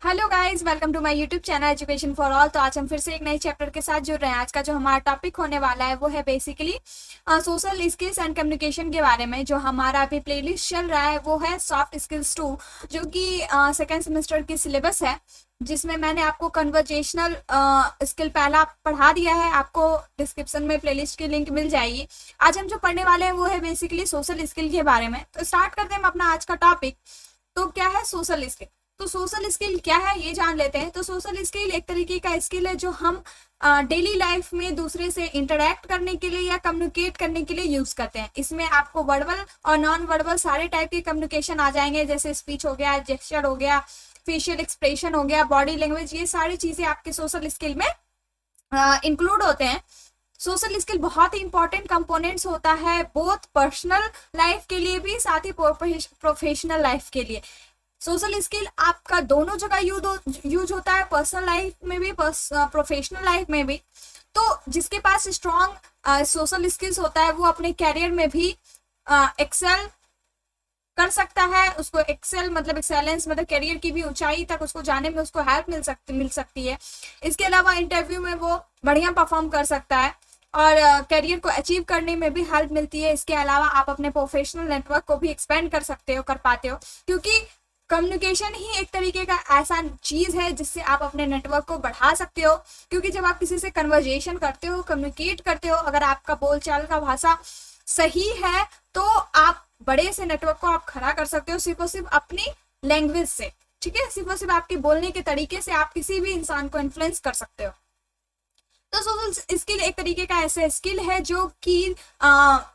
Hello guys, welcome to my YouTube channel education for all. तो आज हम फिर से एक नए चैप्टर के साथ जुड़ रहे हैं। आज का जो हमारा टॉपिक होने वाला है वो है basically social skills and communication के बारे में। जो हमारा अभी प्लेलिस्ट चल रहा है वो है सॉफ्ट स्किल्स 2, जो कि सेकेंड सेमेस्टर की सिलेबस है, जिसमें मैंने आपको कन्वर्जेशनल स्किल पहला पढ़ा दिया है। आपको डिस्क्रिप्शन में प्लेलिस्ट की लिंक मिल जाएगी। आज हम जो पढ़ने वाले हैं वो है बेसिकली सोशल स्किल के बारे में। तो स्टार्ट करते हैं हम अपना आज का टॉपिक। तो क्या है सोशल स्किल? तो सोशल स्किल क्या है ये जान लेते हैं। तो सोशल स्किल एक तरीके का स्किल है जो हम डेली लाइफ में दूसरे से इंटरेक्ट करने के लिए या कम्युनिकेट करने के लिए यूज करते हैं। इसमें आपको वर्बल और नॉन वर्बल सारे टाइप के कम्युनिकेशन आ जाएंगे, जैसे स्पीच हो गया, जेस्चर हो गया, फेशियल एक्सप्रेशन हो गया, बॉडी लैंग्वेज, ये सारी चीजें आपके सोशल स्किल में इंक्लूड होते हैं। सोशल स्किल बहुत ही इंपॉर्टेंट कंपोनेंट्स होता है, बोथ पर्सनल लाइफ के लिए भी, साथ ही प्रोफेशनल लाइफ के लिए। सोशल स्किल आपका दोनों जगह यूज होता है, पर्सनल लाइफ में भी, प्रोफेशनल लाइफ में भी। तो जिसके पास स्ट्रॉन्ग सोशल स्किल्स होता है वो अपने कैरियर में भी एक्सेल कर सकता है। उसको एक्सेल मतलब एक्सेलेंस मतलब कैरियर की भी ऊंचाई तक उसको जाने में उसको हेल्प मिल सकती है। इसके अलावा इंटरव्यू में वो बढ़िया परफॉर्म कर सकता है और करियर को अचीव करने में भी हेल्प मिलती है। इसके अलावा आप अपने प्रोफेशनल नेटवर्क को भी एक्सपेंड कर सकते हो, कर पाते हो, क्योंकि कम्युनिकेशन ही एक तरीके का ऐसा चीज है जिससे आप अपने नेटवर्क को बढ़ा सकते हो। क्योंकि जब आप किसी से कन्वर्जेशन करते हो, कम्युनिकेट करते हो, अगर आपका बोलचाल का भाषा सही है तो आप बड़े से नेटवर्क को आप खड़ा कर सकते हो, सिर्फ और सिर्फ अपनी लैंग्वेज से। ठीक है, सिर्फ और सिर्फ आपके बोलने के तरीके से आप किसी भी इंसान को इन्फ्लुएंस कर सकते हो। तो सोशल स्किल एक तरीके का ऐसा स्किल है जो कि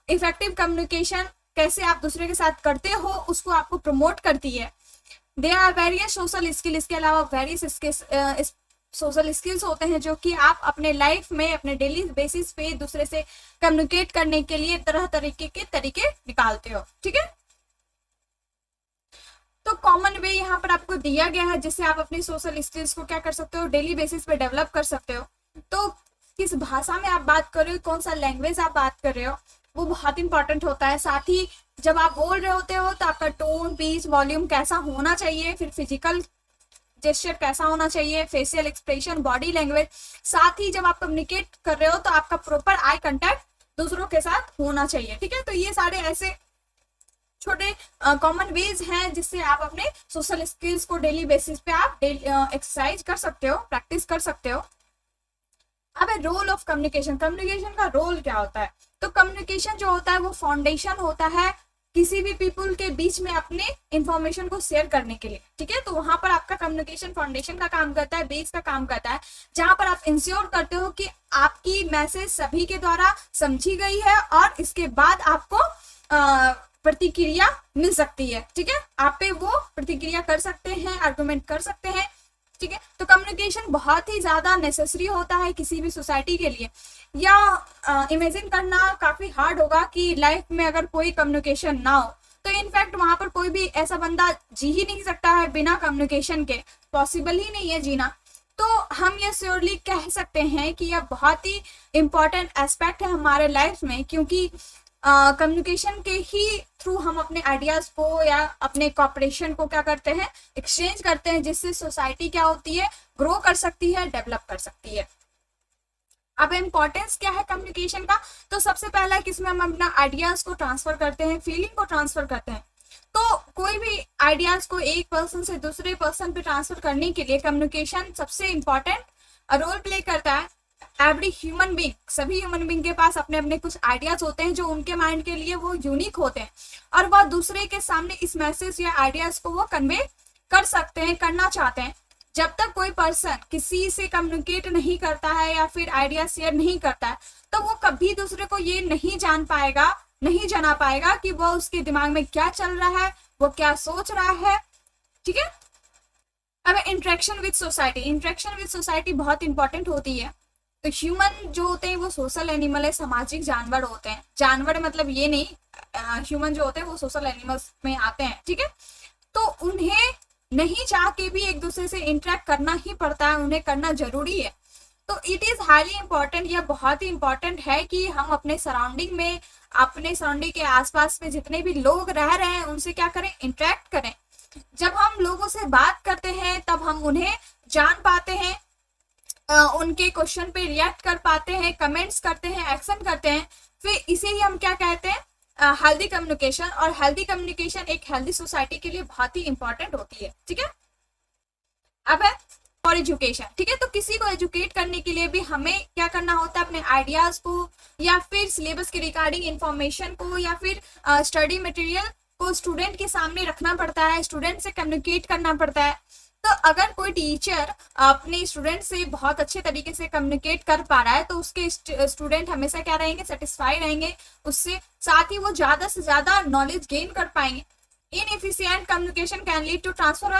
इफेक्टिव कम्युनिकेशन कैसे आप दूसरे के साथ करते हो उसको आपको प्रमोट करती है। There are various social skill. इसके अलावा वेरियस सोशल स्किल्स होते हैं जो कि आप अपने लाइफ में अपने डेली बेसिस पे दूसरे से कम्युनिकेट करने के लिए तरह तरीके के तरीके निकालते हो। ठीक है, तो कॉमन वे यहाँ पर आपको दिया गया है जिससे आप अपनी सोशल स्किल्स को क्या कर सकते हो, डेली बेसिस पे डेवलप कर सकते हो। तो किस भाषा में आप बात कर रहे हो, कौन सा लैंग्वेज आप बात कर रहे हो, वो बहुत इंपॉर्टेंट होता है। साथ ही जब आप बोल रहे होते हो तो आपका टोन, पिच, वॉल्यूम कैसा होना चाहिए, फिर फिजिकल जेस्चर कैसा होना चाहिए, फेशियल एक्सप्रेशन, बॉडी लैंग्वेज। साथ ही जब आप कम्युनिकेट कर रहे हो तो आपका प्रॉपर आई कांटेक्ट दूसरों के साथ होना चाहिए। ठीक है, तो ये सारे ऐसे छोटे कॉमन वेज हैं जिससे आप अपने सोशल स्किल्स को डेली बेसिस पे आप एक्सरसाइज कर सकते हो, प्रैक्टिस कर सकते हो। अब रोल ऑफ कम्युनिकेशन। कम्युनिकेशन का रोल क्या होता है? तो कम्युनिकेशन जो होता है वो फाउंडेशन होता है किसी भी पीपल के बीच में अपने इंफॉर्मेशन को शेयर करने के लिए। ठीक है, तो वहां पर आपका कम्युनिकेशन फाउंडेशन का काम करता है, बेस का काम करता है, जहां पर आप इंश्योर करते हो कि आपकी मैसेज सभी के द्वारा समझी गई है और इसके बाद आपको प्रतिक्रिया मिल सकती है। ठीक है, आप पे वो प्रतिक्रिया कर सकते हैं, आर्गुमेंट कर सकते हैं। ठीक है, तो कम्युनिकेशन बहुत ही ज्यादा नेसेसरी होता है किसी भी सोसाइटी के लिए। या इमेजिन करना काफी हार्ड होगा कि लाइफ में अगर कोई कम्युनिकेशन ना हो तो इनफैक्ट वहां पर कोई भी ऐसा बंदा जी ही नहीं सकता है बिना कम्युनिकेशन के, पॉसिबल ही नहीं है जीना। तो हम ये श्योरली कह सकते हैं कि यह बहुत ही इंपॉर्टेंट एस्पेक्ट है हमारे लाइफ में, क्योंकि कम्युनिकेशन के ही थ्रू हम अपने आइडियाज को या अपने कॉपरेशन को क्या करते हैं, एक्सचेंज करते हैं, जिससे सोसाइटी क्या होती है, ग्रो कर सकती है, डेवलप कर सकती है। अब इम्पोर्टेंस क्या है कम्युनिकेशन का? तो सबसे पहला है कि इसमें हम अपना आइडियाज को ट्रांसफर करते हैं, फीलिंग को ट्रांसफर करते हैं। तो कोई भी आइडियाज को एक पर्सन से दूसरे पर्सन पे ट्रांसफर करने के लिए कम्युनिकेशन सबसे इंपॉर्टेंट रोल प्ले करता है। एवरी ह्यूमन बींग, सभी ह्यूमन बींग के पास अपने अपने कुछ आइडियाज होते हैं जो उनके माइंड के लिए वो यूनिक होते हैं और वह दूसरे के सामने इस मैसेज या आइडियाज को वो कन्वे कर सकते हैं, करना चाहते हैं। जब तक कोई पर्सन किसी से कम्युनिकेट नहीं करता है या फिर आइडिया शेयर नहीं करता है तो वो कभी दूसरे को ये नहीं जान पाएगा, नहीं जाना पाएगा कि वो उसके दिमाग में क्या चल रहा है, वो क्या सोच रहा है। ठीक है, अब interaction with society. Interaction with society बहुत इंपॉर्टेंट होती है। तो ह्यूमन जो होते हैं वो सोशल एनिमल है, सामाजिक जानवर होते हैं। जानवर मतलब ये नहीं, ह्यूमन जो होते हैं वो सोशल एनिमल्स में आते हैं। ठीक है, तो उन्हें नहीं चाह के भी एक दूसरे से इंटरेक्ट करना ही पड़ता है, उन्हें करना जरूरी है। तो इट इज हाईली इंपॉर्टेंट, यह बहुत ही इंपॉर्टेंट है कि हम अपने सराउंडिंग में, अपने सराउंडिंग के आसपास में जितने भी लोग रह रहे हैं उनसे क्या करें, इंटरेक्ट करें। जब हम लोगों से बात करते हैं तब हम उन्हें जान पाते हैं, उनके क्वेश्चन पे रिएक्ट कर पाते हैं, कमेंट्स करते हैं, एक्शन करते हैं, फिर इसे ही हम क्या कहते हैं, हेल्दी कम्युनिकेशन। और हेल्दी कम्युनिकेशन एक हेल्दी सोसाइटी के लिए बहुत ही इंपॉर्टेंट होती है। ठीक है, अब है और एजुकेशन। ठीक है, तो किसी को एजुकेट करने के लिए भी हमें क्या करना होता है, अपने आइडियाज को या फिर सिलेबस के रिगार्डिंग इंफॉर्मेशन को या फिर स्टडी मटेरियल को स्टूडेंट के सामने रखना पड़ता है, स्टूडेंट से कम्युनिकेट करना पड़ता है। तो अगर कोई टीचर अपने स्टूडेंट से बहुत अच्छे तरीके से कम्युनिकेट कर पा रहा है तो उसके स्टूडेंट हमेशा क्या रहेंगे, सेटिस्फाई रहेंगे उससे, साथ ही वो ज्यादा से ज्यादा नॉलेज गेन कर पाएंगे। Inefficient communication can lead to transfer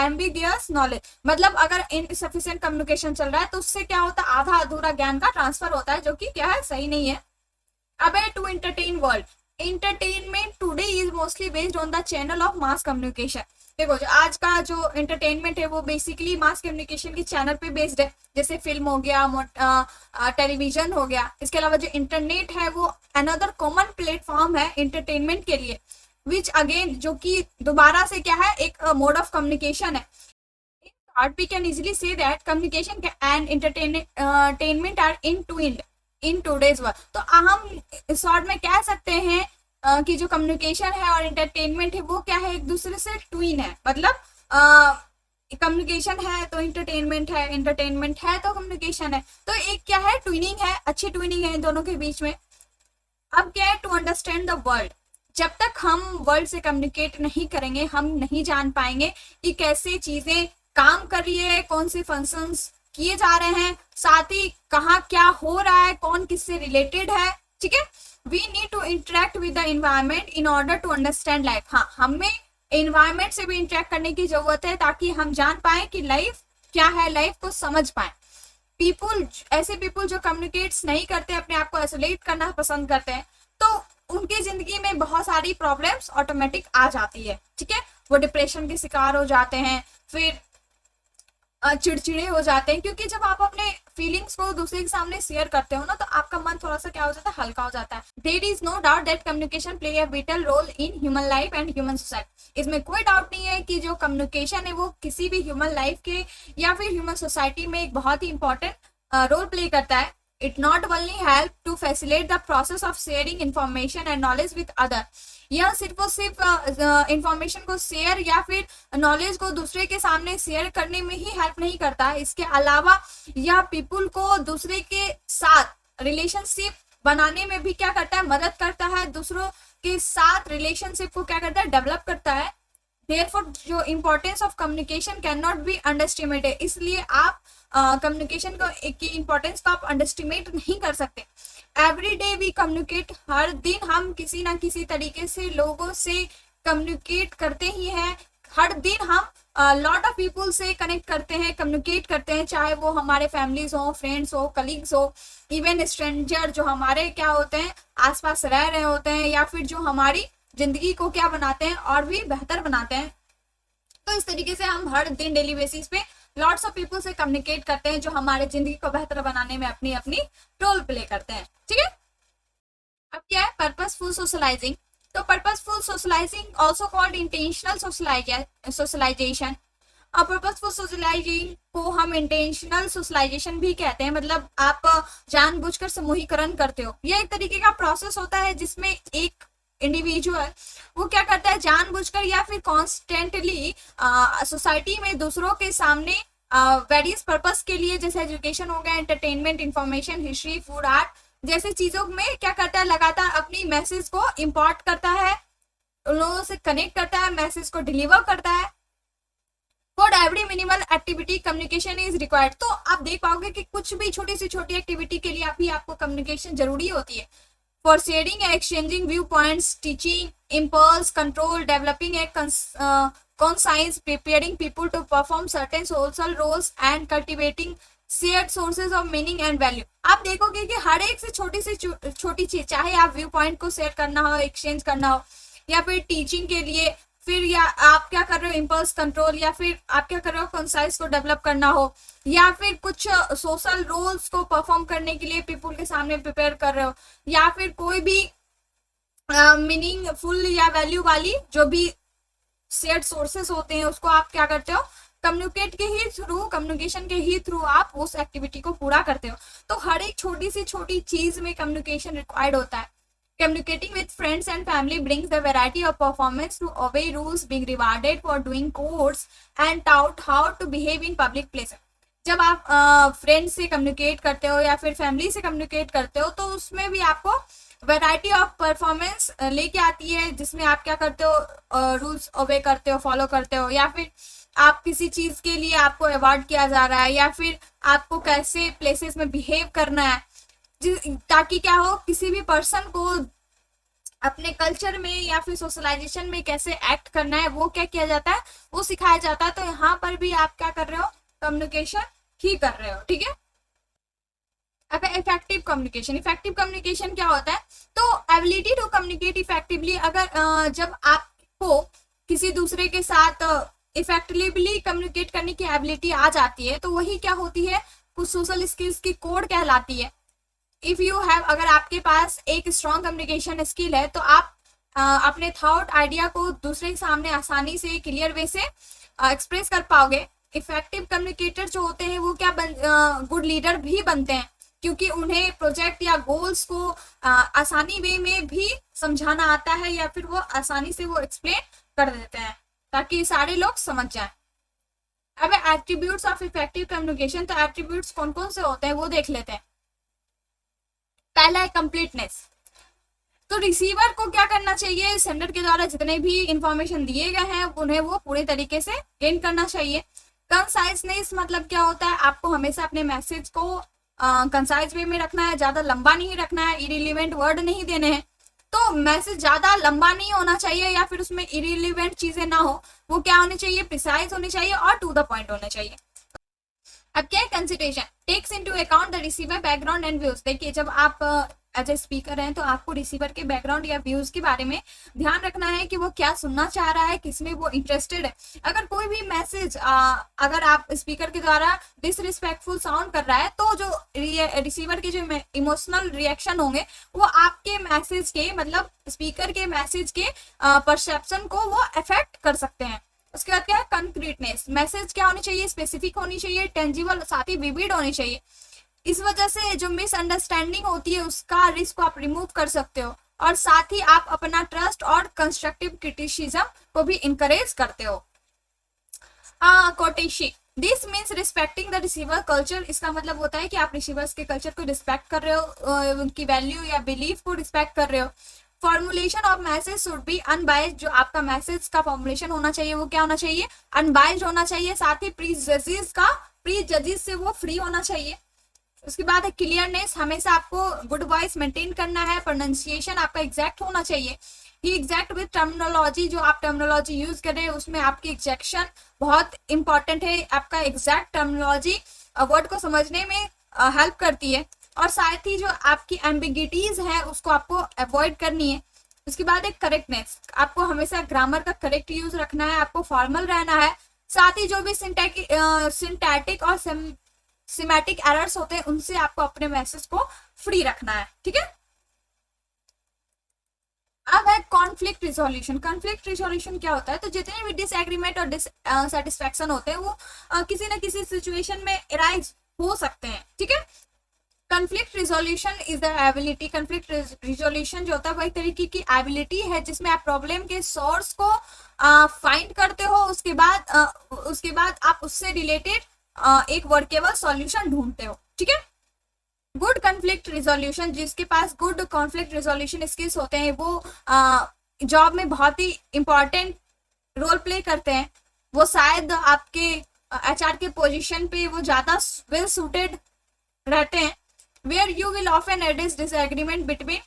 ambiguous knowledge. मतलब अगर इनसफिशिएंट कम्युनिकेशन चल रहा है तो उससे क्या होता है, आधा अधूरा ज्ञान का ट्रांसफर होता है, जो कि क्या है, सही नहीं है। अब है to entertain world. Entertainment today is mostly based on the channel of mass communication. देखो, जो आज का जो एंटरटेनमेंट है वो बेसिकली मास कम्युनिकेशन के चैनल पे बेस्ड है, जैसे फिल्म हो गया, टेलीविजन हो गया। इसके अलावा जो इंटरनेट है वो अनदर कॉमन प्लेटफॉर्म है एंटरटेनमेंट के लिए, विच अगेन जो कि दोबारा से क्या है, एक मोड ऑफ कम्युनिकेशन है। In short, we can easily say that communication and entertainment are intertwined in today's world। तो हम शॉर्ट में कह सकते हैं कि जो कम्युनिकेशन है और एंटरटेनमेंट है वो क्या है, एक दूसरे से ट्विन है। मतलब कम्युनिकेशन है तो एंटरटेनमेंट है, एंटरटेनमेंट है तो कम्युनिकेशन है, तो एक क्या है, ट्विनिंग है, अच्छी ट्विनिंग है इन दोनों के बीच में। अब क्या है, टू अंडरस्टैंड द वर्ल्ड। जब तक हम वर्ल्ड से कम्युनिकेट नहीं करेंगे हम नहीं जान पाएंगे कि कैसे चीजें काम कर रही है, कौन से फंक्शंस किए जा रहे हैं, साथ ही कहाँ क्या हो रहा है, कौन किससे रिलेटेड है। ठीक है, we need to interact with the environment in order to understand life. हाँ, हमें एनवायरमेंट से भी इंटरेक्ट करने की जरूरत है ताकि हम जान पाए कि लाइफ क्या है, लाइफ को समझ पाए। ऐसे पीपुल जो कम्युनिकेट्स नहीं करते, अपने आप को आइसोलेट करना पसंद करते हैं, तो उनकी जिंदगी में बहुत सारी प्रॉब्लम्स ऑटोमेटिक आ जाती है। ठीक है, वो डिप्रेशन के शिकार हो जाते हैं, फिर चिड़चिड़े हो जाते हैं, क्योंकि जब आप अपने फीलिंग्स को दूसरे के सामने शेयर करते हो ना तो आपका मन थोड़ा सा क्या हो जाता है, हल्का हो जाता है। There is no doubt that communication play a vital role in human life and human society. इसमें कोई डाउट नहीं है कि जो कम्युनिकेशन है वो किसी भी ह्यूमन लाइफ के या फिर ह्यूमन सोसाइटी में एक बहुत ही इंपॉर्टेंट रोल प्ले करता है। It not only help to facilitate the process of sharing information and knowledge with other। यह सिर्फ और सिर्फ इंफॉर्मेशन को शेयर या फिर नॉलेज को दूसरे के सामने शेयर करने में ही हेल्प नहीं करता है, इसके अलावा यह पीपुल को दूसरे के साथ रिलेशनशिप बनाने में भी क्या करता है, मदद करता है, दूसरों के साथ रिलेशनशिप को क्या करता है, डेवलप करता है। Therefore, जो importance of communication can not be underestimated. इसलिए आप कम्युनिकेशन की इम्पोर्टेंस को आप अंडरस्टिमेट नहीं कर सकते। Every day we communicate. हर दिन हम किसी ना किसी तरीके से लोगों से कम्युनिकेट करते ही हैं। हर दिन हम लॉट ऑफ पीपुल से कनेक्ट करते हैं, कम्युनिकेट करते हैं, चाहे वो हमारे फैमिलीज हो, फ्रेंड्स हो, कलीग्स हो, इवन स्ट्रेंजर जो हमारे क्या होते हैं, आसपास रह रहे होते हैं, या फिर जो हमारी जिंदगी को क्या बनाते हैं और भी बेहतर बनाते हैं। तो इस तरीके से हम हर दिन डेली बेसिस पे लॉट्स ऑफ पीपल से कम्युनिकेट करते हैं जो हमारे जिंदगी को बेहतर बनाने में अपनी अपनी रोल प्ले करते हैं। ठीक है, अब क्या है, पर्पसफुल सोशलाइजिंग। तो purposeful socialising also called intentional socialisation. और पर्पसफुल सोशलाइजिंग को हम इंटेंशनल सोशलाइजेशन भी कहते हैं। मतलब आप जानबूझकर समूहीकरण करते हो। यह एक तरीके का प्रोसेस होता है जिसमें एक इंडिविजुअल वो क्या करता है, जानबूझकर या फिर कॉन्स्टेंटली सोसाइटी में दूसरों के सामने वेरियस पर्पस के लिए, जैसे एजुकेशन हो गया, entertainment, information, history, food, art जैसे चीजों में क्या करता है, लगातार अपनी मैसेज को इम्पोर्ट करता है, उन लोगों से कनेक्ट करता है, मैसेज को डिलीवर करता है। For every minimal activity communication is required. तो आप देख पाओगे कि कुछ भी छोटी से छोटी एक्टिविटी के लिए अभी आपको कम्युनिकेशन जरूरी होती है। For sharing and exchanging viewpoints, teaching, impulse, control, developing a conscience, preparing people to perform certain social roles and cultivating shared sources of meaning and value। आप देखोगे कि हर एक से छोटी चीज, चाहे आप व्यू पॉइंट को शेयर करना हो, एक्सचेंज करना हो, या फिर टीचिंग के लिए, फिर या आप क्या कर रहे हो, इम्पल्स कंट्रोल, या फिर आप क्या कर रहे हो, कॉन्साइज को डेवलप करना हो, या फिर कुछ सोशल रोल्स को परफॉर्म करने के लिए पीपल के सामने प्रिपेयर कर रहे हो, या फिर कोई भी मीनिंगफुल या वैल्यू वाली जो भी शेयर्ड सोर्सेस होते हैं उसको आप क्या करते हो, कम्युनिकेशन के ही थ्रू आप उस एक्टिविटी को पूरा करते हो। तो हर एक छोटी सी छोटी चीज में कम्युनिकेशन रिक्वायर्ड होता है। Communicating with friends and family brings the variety of performance to obey rules, being rewarded for doing chores and taught how to behave in public places. जब आप फ्रेंड्स से कम्युनिकेट करते हो या फिर फैमिली से कम्युनिकेट करते हो तो उसमें भी आपको वैरायटी ऑफ परफॉर्मेंस लेके आती है, जिसमें आप क्या करते हो, रूल्स ओबे करते हो, फॉलो करते हो, या फिर आप किसी चीज के लिए आपको अवार्ड किया जा रहा है, या फिर आपको कैसे प्लेसेस में बिहेव करना है, ताकि क्या हो, किसी भी पर्सन को अपने कल्चर में या फिर सोशलाइजेशन में कैसे एक्ट करना है वो क्या किया जाता है, वो सिखाया जाता है। तो यहाँ पर भी आप क्या कर रहे हो, कम्युनिकेशन ही कर रहे हो, ठीक है। अब इफेक्टिव कम्युनिकेशन क्या होता है, तो एबिलिटी टू कम्युनिकेट इफेक्टिवली। अगर जब आपको किसी दूसरे के साथ इफेक्टिवली कम्युनिकेट करने की एबिलिटी आ जाती है तो वही क्या होती है, कुछ सोशल स्किल्स की कोड कहलाती है। इफ यू हैव, अगर आपके पास एक स्ट्रॉन्ग कम्युनिकेशन स्किल है तो आप अपने थॉट आइडिया को दूसरे के सामने आसानी से क्लियर वे से एक्सप्रेस कर पाओगे। इफेक्टिव कम्युनिकेटर जो होते हैं वो क्या गुड लीडर भी बनते हैं, क्योंकि उन्हें प्रोजेक्ट या गोल्स को आसानी वे में भी समझाना आता है, या फिर वो आसानी से वो एक्सप्लेन कर देते हैं ताकि सारे लोग समझ जाएं। अब एट्रीब्यूट्स ऑफ इफेक्टिव कम्युनिकेशन, तो एट्रीब्यूट्स कौन कौन से होते हैं वो देख लेते हैं। पहला है कंप्लीटनेस। तो रिसीवर को क्या करना चाहिए, सेंडर के द्वारा जितने भी इंफॉर्मेशन दिए गए हैं उन्हें वो पूरे तरीके से गेन करना चाहिए। कंसाइजनेस मतलब क्या होता है, आपको हमेशा अपने मैसेज को कंसाइज वे में रखना है, ज्यादा लंबा नहीं रखना है, इरिलीवेंट वर्ड नहीं देने हैं। तो मैसेज ज्यादा लंबा नहीं होना चाहिए या फिर उसमें इरिलीवेंट चीजें ना हो, वो क्या होनी चाहिए, प्रिसाइज होनी चाहिए और टू द पॉइंट होना चाहिए। अब क्या है, consideration takes into account the receiver background and views. देखिए जब आप एज ए स्पीकर हैं तो आपको रिसीवर के बैकग्राउंड या व्यूज के बारे में ध्यान रखना है कि वो क्या सुनना चाह रहा है, किसमें वो इंटरेस्टेड है। अगर कोई भी मैसेज अगर आप स्पीकर के द्वारा डिसरिस्पेक्टफुल साउंड कर रहा है तो जो रिसीवर के जो इमोशनल रिएक्शन होंगे वो आपके मैसेज के, मतलब स्पीकर के मैसेज के परसेप्शन को वो अफेक्ट कर सकते हैं। उसके बाद क्या है, कंक्रीटनेस। मैसेज क्या होनी चाहिए, स्पेसिफिक होनी चाहिए, टेंजिबल, साथ ही विविड होनी चाहिए। इस वजह से जो मिसअंडरस्टैंडिंग होती है उसका रिस्क आप रिमूव कर सकते हो, और साथ ही आप अपना ट्रस्ट और कंस्ट्रक्टिव क्रिटिसिज्म को भी इनकरेज करते हो। Courtesy, this means respecting the receiver culture. इसका मतलब होता है कि आप रिसीवर्स के कल्चर को रिस्पेक्ट कर रहे हो, उनकी वैल्यू या बिलीफ को रिस्पेक्ट कर रहे हो। Formulation of message should be unbiased. जो आपका मैसेज का फॉर्मुलेशन होना चाहिए वो क्या होना चाहिए, अनबाइज्ड होना चाहिए। साथ ही प्री जजेस से वो फ्री होना चाहिए। उसके बाद है क्लियरनेस, हमेशा आपको गुड वॉइस मेंटेन करना है। प्रोनाउंसिएशन आपका एग्जैक्ट होना चाहिए, ही एग्जैक्ट विद टर्मिनोलॉजी। जो आप टर्मिनोलॉजी यूज कर रहे हैं उसमें आपकी एग्जैक्शन बहुत इंपॉर्टेंट है। आपका एग्जैक्ट टर्मिनोलॉजी वर्ड को समझने में हेल्प करती है, और साथ ही जो आपकी एम्बिगिटीज है उसको आपको अवॉइड करनी है। उसके बाद एक करेक्टनेस, आपको हमेशा ग्रामर का करेक्ट यूज रखना है, आपको फॉर्मल रहना है। साथ ही जो भी सिंटैटिक और सिमेटिक एरर्स होते हैं उनसे आपको अपने मैसेज को फ्री रखना है, ठीक है। अब है कॉन्फ्लिक्ट रिजोल्यूशन। कॉन्फ्लिक्ट रिजोल्यूशन क्या होता है, तो जितने भी डिसएग्रीमेंट और डिससेटिस्फैक्शन होते हैं वो किसी न किसी सिचुएशन में अराइज हो सकते हैं, ठीक है। Conflict resolution is the ability, conflict resolution जो होता है वो एक तरीके की एबिलिटी है जिसमें आप प्रॉब्लम के सोर्स को फाइंड करते हो, उसके बाद आप उससे रिलेटेड एक वर्केबल सॉल्यूशन ढूंढते हो, ठीक है। गुड कॉन्फ्लिक्ट रिजोल्यूशन, जिसके पास गुड कॉन्फ्लिक्ट रिजोल्यूशन स्किल्स होते हैं वो जॉब में बहुत ही इंपॉर्टेंट रोल प्ले करते हैं। वो शायद आपके एचआर के पोजीशन पे वो ज्यादा वेल सूटेड रहते हैं। Where you will often address disagreement between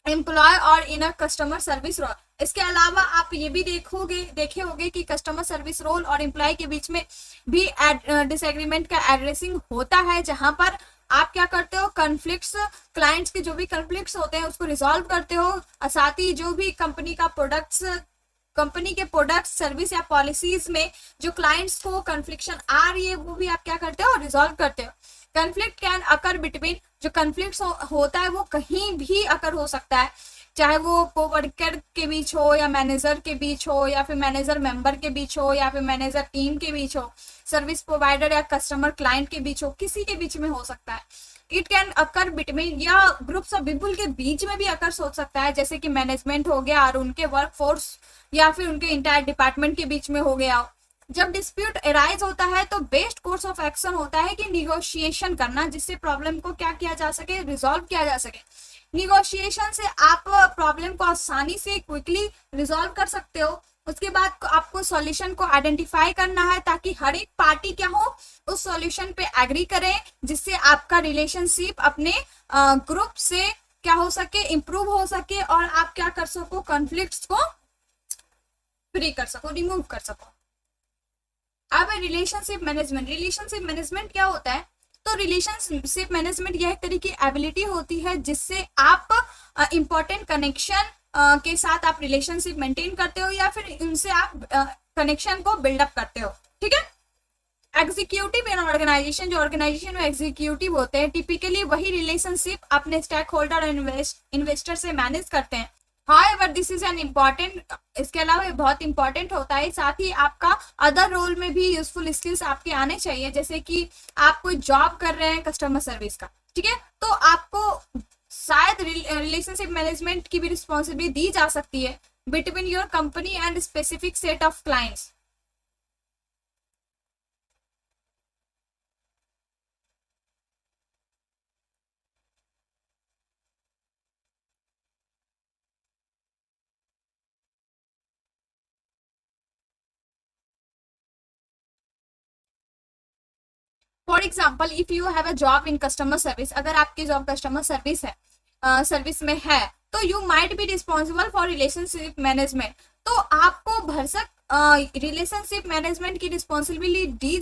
employ और in a customer service role. इसके अलावा आप ये भी देखे होंगे कि कस्टमर सर्विस रोल और एम्प्लॉय के बीच में भी डिसएग्रीमेंट का एड्रेसिंग होता है, जहां पर आप क्या करते हो, कॉन्फ्लिक्ट्स, क्लाइंट्स के जो भी कॉन्फ्लिक्ट्स होते हैं उसको रिजॉल्व करते हो। साथ ही जो भी कंपनी के प्रोडक्ट्स, सर्विस या पॉलिसीज में जो क्लाइंट्स को कन्फ्लिक्शन आ रही है वो भी आप क्या करते हो, रिजॉल्व करते हो। कॉन्फ्लिक्ट कैन अकर बिटवीन, जो कॉन्फ्लिक्ट होता है वो कहीं भी अकर हो सकता है। चाहे वो कोवर्कर के बीच हो या मैनेजर के बीच हो या फिर मैनेजर मेंबर के बीच हो या फिर मैनेजर टीम के बीच हो, सर्विस प्रोवाइडर या कस्टमर क्लाइंट के बीच हो, किसी के बीच में हो सकता है। इट कैन अकर बिटवीन या ग्रुप्स ऑफ पीपल के बीच में भी अकर हो सकता है, जैसे कि मैनेजमेंट हो गया और उनके वर्क फोर्स या फिर उनके इंटायर डिपार्टमेंट के बीच में हो गया। जब डिस्प्यूट अराइज होता है तो बेस्ट कोर्स ऑफ एक्शन होता है कि निगोशिएशन करना, जिससे प्रॉब्लम को क्या किया जा सके, रिजॉल्व किया जा सके। निगोशिएशन से आप प्रॉब्लम को आसानी से क्विकली रिजॉल्व कर सकते हो। उसके बाद आपको सॉल्यूशन को आइडेंटिफाई करना है ताकि हर एक पार्टी क्या हो, उस सॉल्यूशन पे एग्री करे, जिससे आपका रिलेशनशिप अपने ग्रुप से क्या हो सके, इंप्रूव हो सके और आप क्या कर सको, कॉन्फ्लिक्ट्स को फ्री कर सको, रिमूव कर सको। अब रिलेशनशिप मैनेजमेंट क्या होता है? तो रिलेशनशिप मैनेजमेंट यह एक तरह की एबिलिटी होती है जिससे आप इंपॉर्टेंट कनेक्शन के साथ आप रिलेशनशिप मेंटेन करते हो या फिर उनसे आप कनेक्शन को बिल्डअप करते हो। ठीक है। एग्जीक्यूटिव इन ऑर्गेनाइजेशन, जो ऑर्गेनाइजेशन में एग्जीक्यूटिव होते हैं, टिपिकली वही रिलेशनशिप अपने स्टेक होल्डर और इन्वेस्टर से मैनेज करते हैं। However, this is an important, इसके अलावा ये बहुत इंपॉर्टेंट होता है। साथ ही आपका अदर रोल में भी यूजफुल स्किल्स आपके आने चाहिए, जैसे कि आप कोई जॉब कर रहे हैं कस्टमर सर्विस का, ठीक है, तो आपको शायद रिलेशनशिप मैनेजमेंट की भी रिस्पॉन्सिबिलिटी दी जा सकती है between your company and specific set of clients. For example, if you have a job in customer service, अगर आपकी जॉब कस्टमर सर्विस है, सर्विस में है, तो you might be responsible for relationship management. तो आपको भरसक रिलेशनशिप मैनेजमेंट की रिस्पॉन्सिबिलिटी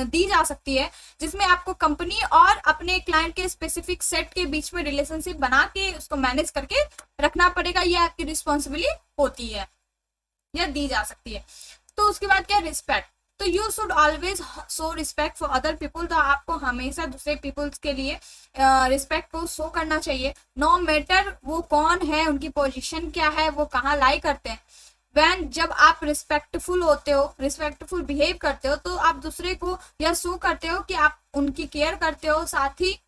दी जा सकती है, जिसमें आपको कंपनी और अपने क्लाइंट के स्पेसिफिक सेट के बीच में रिलेशनशिप बना के उसको मैनेज करके रखना पड़ेगा। ये आपकी रिस्पॉन्सिबिलिटी होती है या दी जा सकती है। तो उसके बाद क्या, रिस्पेक्ट। तो you should always show respect for other people. तो आपको हमेशा दूसरे पीपल्स के लिए रिस्पेक्ट को शो करना चाहिए, नो मैटर वो कौन है, उनकी पोजीशन क्या है, वो कहाँ लाई करते हैं। वैन जब आप रिस्पेक्टफुल होते हो, रिस्पेक्टफुल बिहेव करते हो, तो आप दूसरे को यह शो करते हो कि आप उनकी केयर करते हो। साथ ही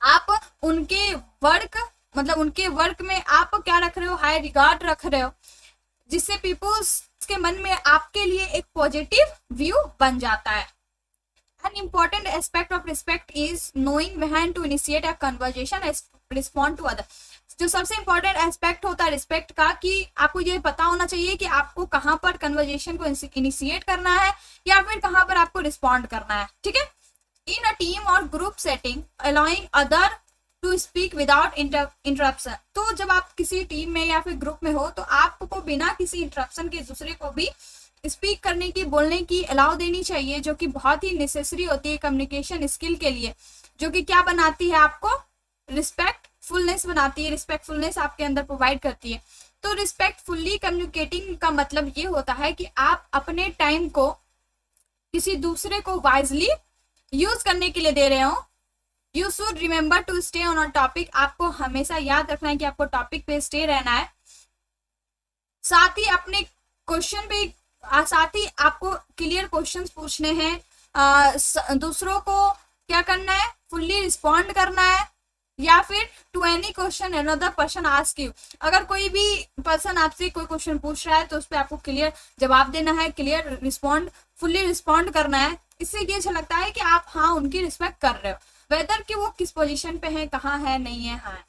आप उनके वर्क, मतलब उनके वर्क में आप क्या रख रहे हो, हाई रिगार्ड रख रहे हो, जिससे पीपल्स के मन में आपके लिए एक पॉजिटिव व्यू बन जाता है। An important aspect of respect is knowing when to initiate a conversation and respond to other. जो सबसे इंपॉर्टेंट एस्पेक्ट होता है रिस्पेक्ट का, कि आपको ये पता होना चाहिए कि आपको कहाँ पर कन्वर्जेशन को इनिशिएट करना है या फिर कहाँ पर आपको रिस्पॉन्ड करना है। ठीक है। इन अ टीम और group setting, allowing other to speak without interruption. तो जब आप किसी टीम में या फिर ग्रुप में हो, तो आपको बिना किसी इंटरप्शन के दूसरे को भी स्पीक करने की, बोलने की अलाउ देनी चाहिए, जो कि बहुत ही नेसेसरी होती है कम्युनिकेशन स्किल के लिए, जो कि क्या बनाती है, आपको रिस्पेक्टफुलनेस बनाती है, रिस्पेक्टफुलनेस आपके अंदर प्रोवाइड करती है। तो रिस्पेक्टफुल्ली कम्युनिकेटिंग का मतलब ये होता है कि आप अपने टाइम को किसी दूसरे को वाइजली यूज करने के लिए दे रहे हो। You should remember to stay on a topic. आपको हमेशा याद रखना है कि आपको टॉपिक पे स्टे रहना है। साथ ही अपने क्वेश्चन पे, साथ ही आपको क्लियर क्वेश्चंस पूछने हैं, दूसरों को क्या करना है, फुल्ली रिस्पॉन्ड करना है, या फिर to any question another person ask you. अगर कोई भी पर्सन आपसे कोई क्वेश्चन पूछ रहा है तो उस पर आपको क्लियर जवाब देना है, क्लियर रिस्पॉन्ड, फुल्ली रिस्पॉन्ड करना है। इससे ये अच्छा लगता है कि आप हाँ उनकी रिस्पेक्ट कर रहे हो, वेदर कि वो किस पोजीशन पे है, कहाँ है, नहीं है, हाँ।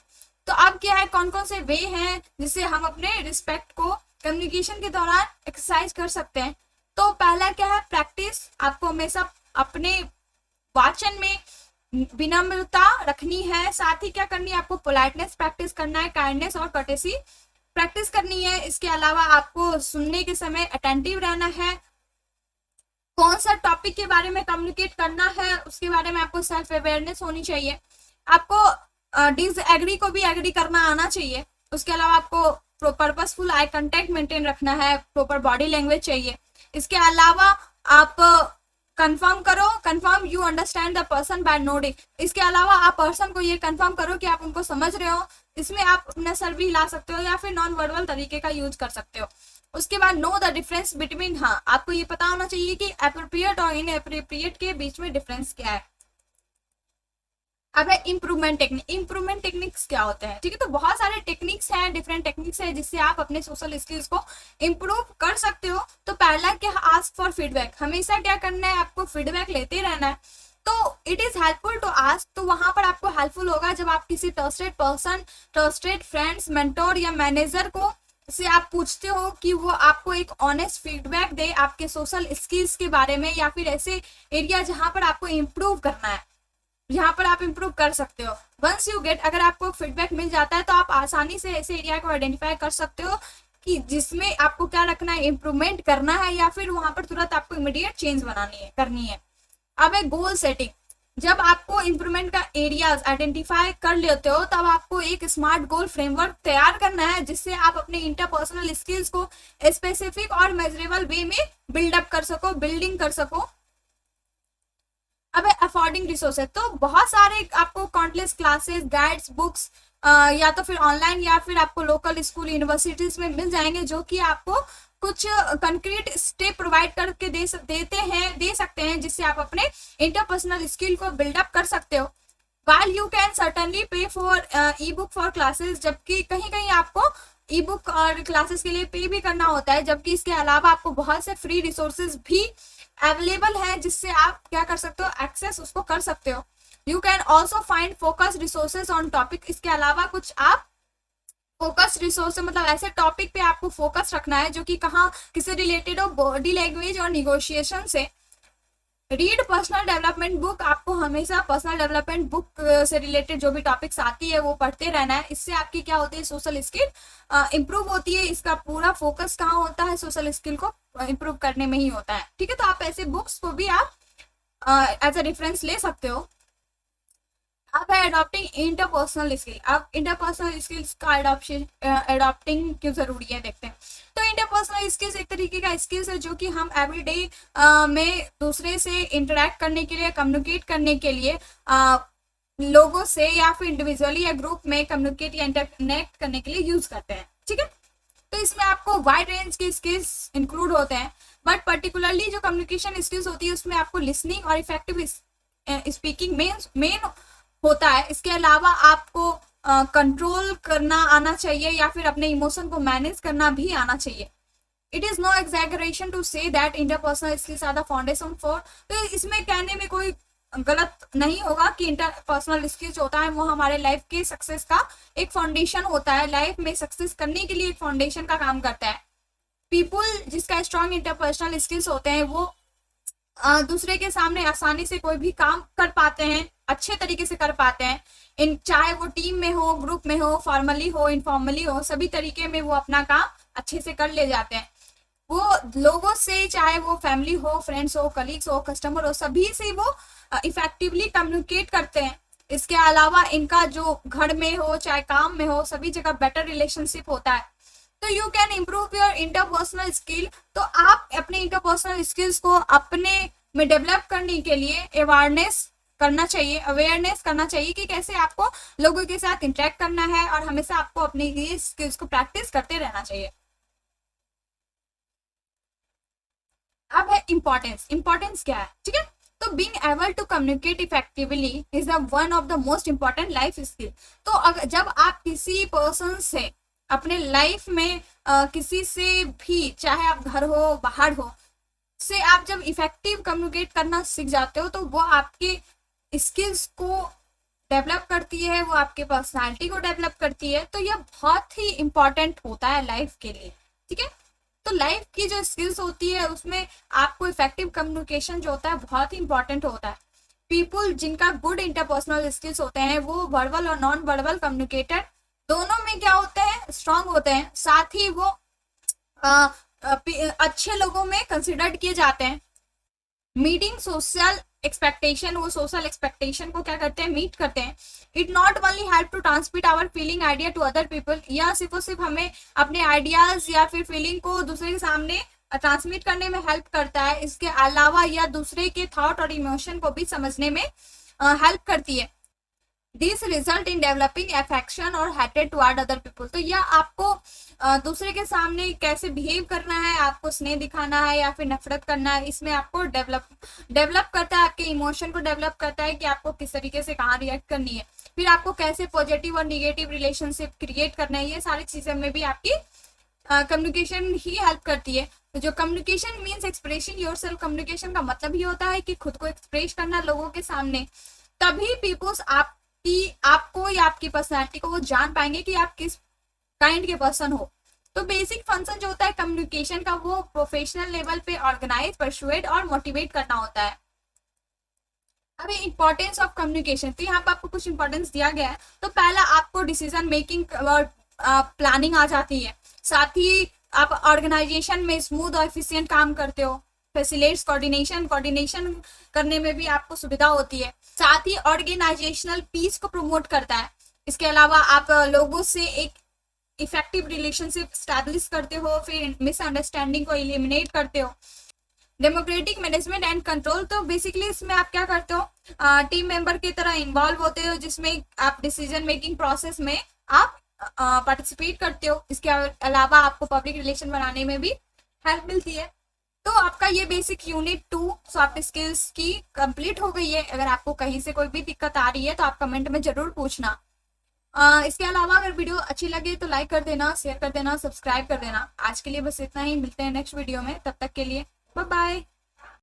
तो अब क्या है, कौन कौन से वे हैं जिससे हम अपने रिस्पेक्ट को कम्युनिकेशन के दौरान एक्सरसाइज कर सकते हैं। तो पहला क्या है, प्रैक्टिस। आपको हमेशा अपने वाचन में विनम्रता रखनी है। साथ ही क्या करनी है, आपको पोलाइटनेस प्रैक्टिस करना है, काइंडनेस और कर्टेसी प्रैक्टिस करनी है। इसके अलावा आपको सुनने के समय अटेंटिव रहना है। कौन सा टॉपिक के बारे में कम्युनिकेट करना है, उसके बारे में आपको सेल्फ अवेयरनेस होनी चाहिए। आपको डिसएग्री को भी एग्री करना आना चाहिए। उसके अलावा आपको पर्पसफुल आई कांटेक्ट मेंटेन रखना है, प्रॉपर बॉडी लैंग्वेज चाहिए। इसके अलावा आप कंफर्म करो, confirm you understand the person by nodding. इसके अलावा आप पर्सन को ये कंफर्म करो कि आप उनको समझ रहे हो। इसमें आप अपना सर भी हिला सकते हो या फिर नॉन वर्बल तरीके का यूज कर सकते हो। उसके बाद नो द डिफरेंस बिटवीन, हाँ आपको ये पता होना चाहिए कि अप्रोप्रिएट और इनअप्रोप्रिएट के बीच में डिफरेंस क्या है। अब है इम्प्रूवमेंट टेक्निक। इम्प्रूवमेंट टेक्निक्स क्या होते हैं, ठीक है। तो बहुत सारे टेक्निक्स हैं, डिफरेंट टेक्निक्स हैं जिससे आप अपने सोशल स्किल्स को इम्प्रूव कर सकते हो। तो पहला क्या, आस्क फॉर फीडबैक। हमेशा क्या करना है, आपको फीडबैक लेते रहना है। तो it is helpful to ask, तो वहां पर आपको हेल्पफुल होगा जब आप किसी trusted person, trusted friends, mentor या मैनेजर को से आप पूछते हो कि वो आपको एक ऑनेस्ट फीडबैक दे आपके सोशल स्किल्स के बारे में, या फिर ऐसे एरिया जहां पर आपको इम्प्रूव करना है, यहाँ पर आप इम्प्रूव कर सकते हो। वंस यू गेट, अगर आपको फीडबैक मिल जाता है तो आप आसानी से ऐसे एरिया को आइडेंटिफाई कर सकते हो कि जिसमें आपको क्या रखना है, इम्प्रूवमेंट करना है, या फिर वहां पर तुरंत आपको इमीडिएट चेंज करनी है। अब है गोल सेटिंग। जब आपको इम्प्रूवमेंट का एरियाज आइडेंटिफाई कर लेते हो तब आपको एक स्मार्ट गोल फ्रेमवर्क तैयार करना है जिससे आप अपने इंटरपर्सनल स्किल्स को स्पेसिफिक और मेजरेबल वे में बिल्डअप कर सको, बिल्डिंग कर सको। अब अफोर्डिंग रिसोर्सेज, तो बहुत सारे आपको काउंटलेस क्लासेस, गाइड्स, बुक्स या तो फिर ऑनलाइन या फिर आपको लोकल स्कूल, यूनिवर्सिटीज में मिल जाएंगे जो कि आपको कुछ कंक्रीट स्टेप प्रोवाइड करके दे सकते हैं जिससे आप अपने इंटरपर्सनल स्किल को बिल्डअप कर सकते हो। while you can certainly pay for e-book for classes, जबकि कहीं कहीं आपको ई बुक और क्लासेस के लिए पे भी करना होता है, जबकि इसके अलावा आपको बहुत से फ्री रिसोर्सेज भी अवेलेबल है जिससे आप क्या कर सकते हो, एक्सेस उसको कर सकते हो। You can also find focus resources on topic. इसके अलावा कुछ आप फोकस रिसोर्स, मतलब ऐसे टॉपिक पे आपको फोकस रखना है जो कि कहाँ किससे रिलेटेड हो, बॉडी लैंग्वेज और निगोशिएशन से। रीड पर्सनल डेवलपमेंट बुक, आपको हमेशा पर्सनल डेवलपमेंट बुक से रिलेटेड जो भी टॉपिक्स आती है वो पढ़ते रहना है। इससे आपकी क्या होती है, सोशल स्किल इंप्रूव होती है। इसका पूरा फोकस कहाँ होता है, सोशल स्किल को इंप्रूव करने में ही होता है, ठीक है। तो आप ऐसे बुक्स को भी आप एज अ रेफरेंस ले सकते हो। अब है अडॉप्टिंग इंटरपर्सनल स्किल। अब इंटरपर्सनल स्किल्स का अडॉप्टिंग क्यों जरूरी है देखते हैं। तो इंटरपर्सनल स्किल्स एक तरीके का स्किल्स है जो कि हम एवरीडे में दूसरे से इंटरेक्ट करने के लिए, कम्युनिकेट करने के लिए, लोगों से या फिर इंडिविजुअली या ग्रुप में कम्युनिकेट या इंटरकनेक्ट करने के लिए यूज करते हैं, ठीक है। तो इसमें आपको वाइड रेंज के स्किल्स इंक्लूड होते हैं, बट पर्टिकुलरली जो कम्युनिकेशन स्किल्स होती है उसमें आपको लिसनिंग और इफेक्टिव स्पीकिंग मेन होता है। इसके अलावा आपको कंट्रोल करना आना चाहिए या फिर अपने इमोशन को मैनेज करना भी आना चाहिए। It is no exaggeration to say that interpersonal skills are the foundation for, तो इसमें कहने में कोई गलत नहीं होगा कि इंटरपर्सनल स्किल्स होता है वो हमारे लाइफ के सक्सेस का एक फाउंडेशन होता है। लाइफ में सक्सेस करने के लिए एक फाउंडेशन का काम करता है। पीपुल जिसका स्ट्रॉन्ग इंटरपर्सनल स्किल्स होते हैं वो दूसरे के सामने आसानी से कोई भी काम कर पाते हैं, अच्छे तरीके से कर पाते हैं। चाहे वो टीम में हो, ग्रुप में हो, फॉर्मली हो, इनफॉर्मली हो, सभी तरीके में वो अपना काम अच्छे से कर ले जाते हैं। वो लोगों से, चाहे वो फैमिली हो, फ्रेंड्स हो, कलीग्स हो, कस्टमर हो, सभी से वो इफेक्टिवली कम्युनिकेट करते हैं। इसके अलावा इनका जो घर में हो चाहे काम में हो, सभी जगह बेटर रिलेशनशिप होता है। तो you can improve your interpersonal skill. तो आप अपने इंटरपर्सनल स्किल्स को अपने में डेवलप करने के लिए अवेयरनेस करना चाहिए कि कैसे आपको लोगों के साथ इंटरेक्ट करना है, और हमेशा आपको अपने ये स्किल्स को प्रैक्टिस करते रहना चाहिए। अब है इम्पोर्टेंस क्या है, ठीक है। तो being able to communicate effectively is the one of the most important life skill. तो अगर जब आप किसी पर्सन से अपने लाइफ में किसी से भी, चाहे आप घर हो बाहर हो, से आप जब इफेक्टिव कम्युनिकेट करना सीख जाते हो तो वो आपके स्किल्स को डेवलप करती है, वो आपके पर्सनालिटी को डेवलप करती है। तो यह बहुत ही इंपॉर्टेंट होता है लाइफ के लिए, ठीक है। तो लाइफ की जो स्किल्स होती है उसमें आपको इफेक्टिव कम्युनिकेशन जो होता है बहुत ही इंपॉर्टेंट होता है। पीपुल जिनका गुड इंटरपर्सनल स्किल्स होते हैं वो वर्बल और नॉन वर्बल कम्युनिकेटर दोनों में क्या होते हैं, स्ट्रांग होते हैं। साथ ही वो अच्छे लोगों में कंसिडर्ड किए जाते हैं। मीटिंग सोशल एक्सपेक्टेशन, वो सोशल एक्सपेक्टेशन को क्या करते हैं, मीट करते हैं। It not only help to transmit our feeling idea to other people, या सिर्फ और सिर्फ हमें अपने आइडियाज या फिर फीलिंग को दूसरे के सामने ट्रांसमिट करने में हेल्प करता है। इसके अलावा यह दूसरे के थॉट और इमोशन को भी समझने में हेल्प करती है। This result in developing affection और हेटेड टुवर्ड अदर पीपल। तो यह आपको दूसरे के सामने कैसे बिहेव करना है, आपको स्नेह दिखाना है या फिर नफरत करना है, इसमें आपको डेवलप करता है, आपके इमोशन को डेवलप करता है कि आपको किस तरीके से कहाँ रिएक्ट करनी है, फिर आपको कैसे पॉजिटिव और निगेटिव रिलेशनशिप क्रिएट करना है। ये सारी चीजें में भी आपकी कम्युनिकेशन ही हेल्प करती है। तो जो communication means expression yourself, communication का मतलब ही होता है कि खुद को एक्सप्रेस करना लोगों के सामने। तभी पीपल्स आपको या आपकी पर्सनैलिटी को वो जान पाएंगे कि आप किस काइंड के पर्सन हो। तो बेसिक फंक्शन जो होता है कम्युनिकेशन का, वो प्रोफेशनल लेवल पे ऑर्गेनाइज, परसुएड और मोटिवेट करना होता है। अभी इंपॉर्टेंस ऑफ कम्युनिकेशन, तो यहाँ पे आपको कुछ इंपॉर्टेंस दिया गया है। तो पहला आपको डिसीजन मेकिंग और प्लानिंग आ जाती है, साथ ही आप ऑर्गेनाइजेशन में स्मूथ और एफिशिएंट काम करते हो। फैसिलिटेट्स कोऑर्डिनेशन करने में भी आपको सुविधा होती है, साथ ही ऑर्गेनाइजेशनल पीस को प्रमोट करता है। इसके अलावा आप लोगों से एक इफेक्टिव रिलेशनशिप स्टैब्लिश करते हो, फिर मिसअंडरस्टैंडिंग को एलिमिनेट करते हो। डेमोक्रेटिक मैनेजमेंट एंड कंट्रोल, तो बेसिकली इसमें आप क्या करते हो, टीम मेंबर की तरह इन्वॉल्व होते हो, जिसमें आप डिसीजन मेकिंग प्रोसेस में आप पार्टिसिपेट करते हो। इसके अलावा आपको पब्लिक रिलेशन बनाने में भी हेल्प मिलती है। तो आपका ये बेसिक यूनिट 2 सॉफ्ट स्किल्स की कंप्लीट हो गई है। अगर आपको कहीं से कोई भी दिक्कत आ रही है तो आप कमेंट में जरूर पूछना। इसके अलावा अगर वीडियो अच्छी लगे तो लाइक कर देना, शेयर कर देना, सब्सक्राइब कर देना। आज के लिए बस इतना ही, मिलते हैं नेक्स्ट वीडियो में, तब तक के लिए बाय बाय।